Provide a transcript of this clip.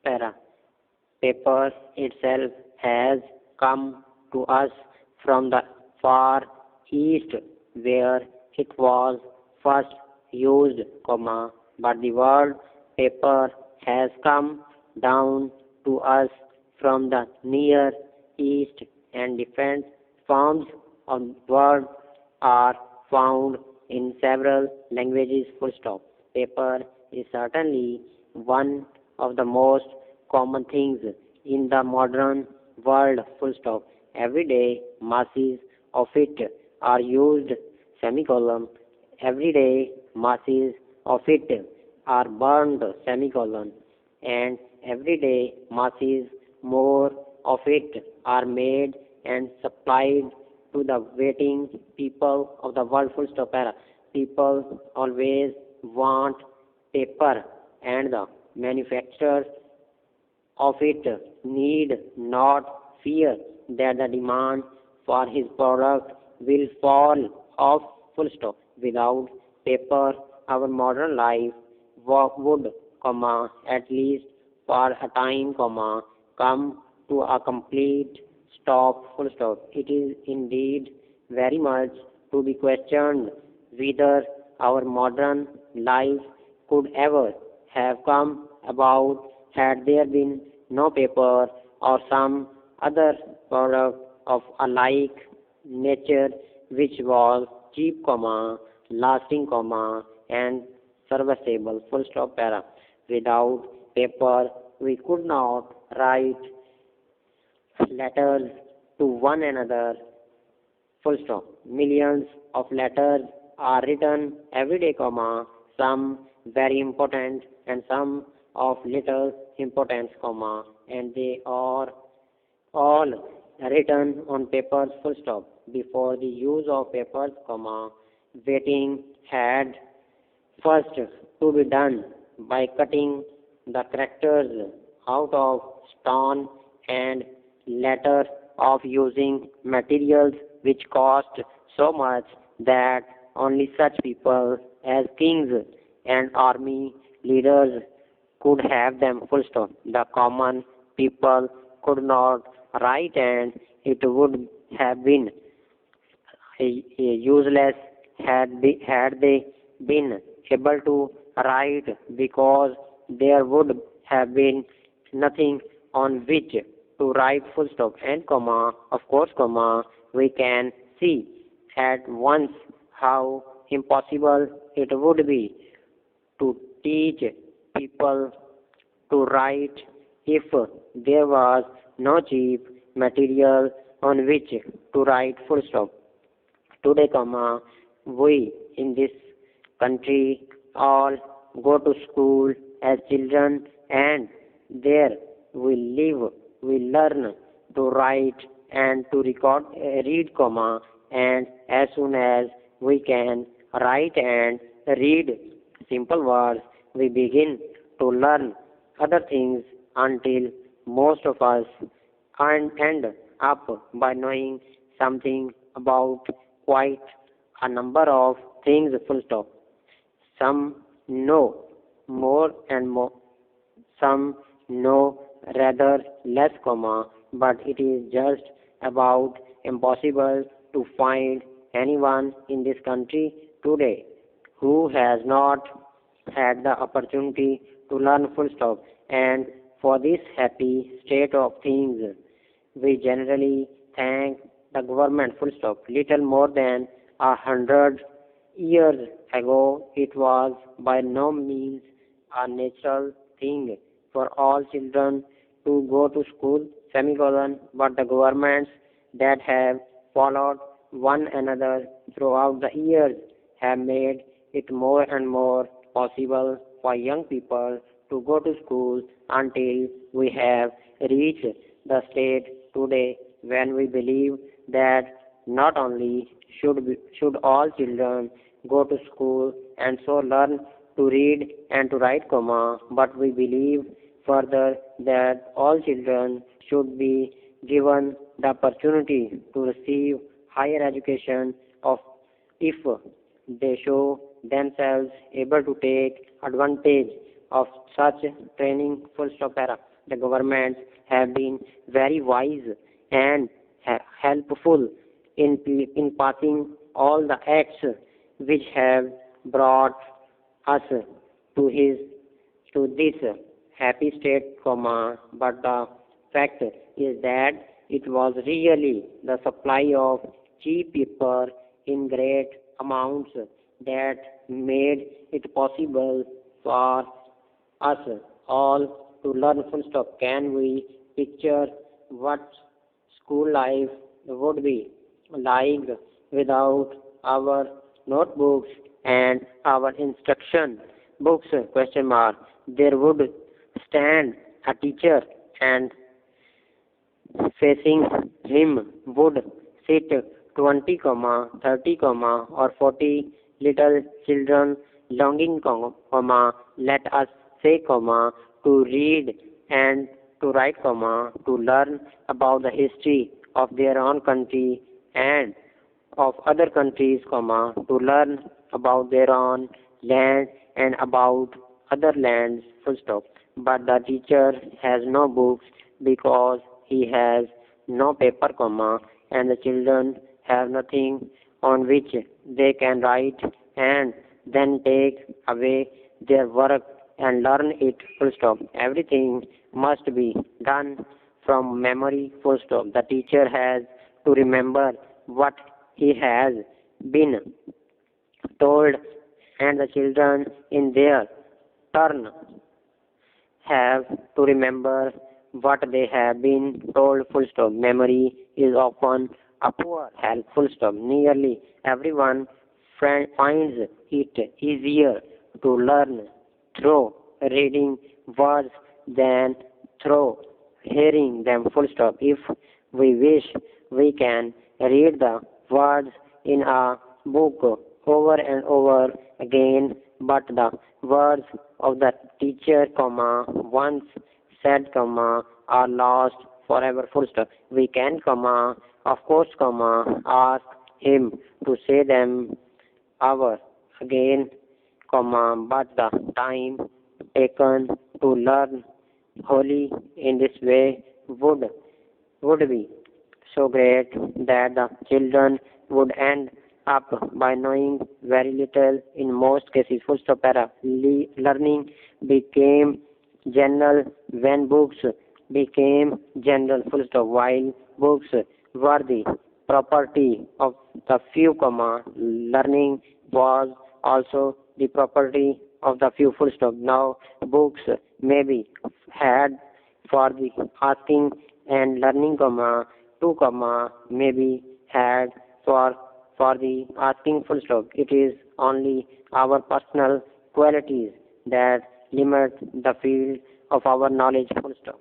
Para. Paper itself has come to us from the far east where it was first used, but the word paper has come down to us from the near east, and different forms of word are found in several languages. Full stop. Paper is certainly one of the most common things in the modern world. Full stop. Every day masses of it are used. Semicolon. Every day masses of it are burned. Semicolon. And every day masses more of it are made and supplied to the waiting people of the world. Full stop. Para. People always want paper, and the manufacturers of it need not fear that the demand for his product will fall off. Full stop. Without paper, our modern life would, at least for a time, come to a complete stop. Full stop. It is indeed very much to be questioned whether our modern life could ever have come about had there been no paper or some other product of a like nature which was cheap, lasting, and serviceable. Full stop. Para. Without paper, we could not write letters to one another. Full stop. Millions of letters are written every day, some very important and some of little importance, and they are all written on papers. Full stop. Before the use of papers, writing had first to be done by cutting the characters out of stone and later of using materials which cost so much that only such people as kings and army leaders could have them. Full stop. The common people could not write, and it would have been useless had they been able to write, because there would have been nothing on which to write. Full stop. And of course, we can see at once how impossible it would be to teach people to write if there was no cheap material on which to write. Full stop. Today, we in this country all go to school as children, and there we live, we learn to write and to read, and as soon as we can write and read simple words, we begin to learn other things until most of us end up by knowing something about quite a number of things. Full stop. Some know more and more, some know rather less, but it is just about impossible to find anyone in this country today who has not had the opportunity to learn. Full stop. And for this happy state of things, we generally thank the government. Full stop. Little more than 100 years ago, it was by no means a natural thing for all children to go to school, but the governments that have followed one another throughout the years have made it more and more possible for young people to go to school until we have reached the state today when we believe that not only should all children go to school and so learn to read and to write, but we believe further that all children should be given the opportunity to receive higher education of if they show themselves able to take advantage of such training. Full stop. Para. the governments have been very wise and helpful in passing all the acts which have brought us to his to this happy state, but the fact is that it was really the supply of cheap paper in great amounts that made it possible for us all to learn full stop. Can we picture what school life would be like without our notebooks and our instruction books? Question mark. There would stand a teacher, and facing him would sit 20, 30, or 40 little children longing, let us say, to read and to write, to learn about the history of their own country and of other countries, to learn about their own land and about other lands, full stop. But the teacher has no books because he has no paper, and the children have nothing on which they can write and then take away their work and learn it, full stop. Everything must be done from memory, full stop. The teacher has to remember what he has been told, and the children in their turn have to remember what they have been told, full stop. Memory is often a poor help, full stop. Nearly everyone finds it easier to learn through reading words than through hearing them, full stop. If we wish, we can read the words in a book over and over again, but the words of the teacher, once said, are lost forever, full stop. We can, of course, ask him to say them over again, but the time taken to learn wholly in this way would be so great that the children would end up by knowing very little in most cases, full stop. Learning became general when books became general, full stop. While books were the property of the few, learning was also the property of the few, full stop. Now books may be had for the asking, and learning, two, may be had for the asking, full stop. It is only our personal qualities that limit the field of our knowledge, full stop.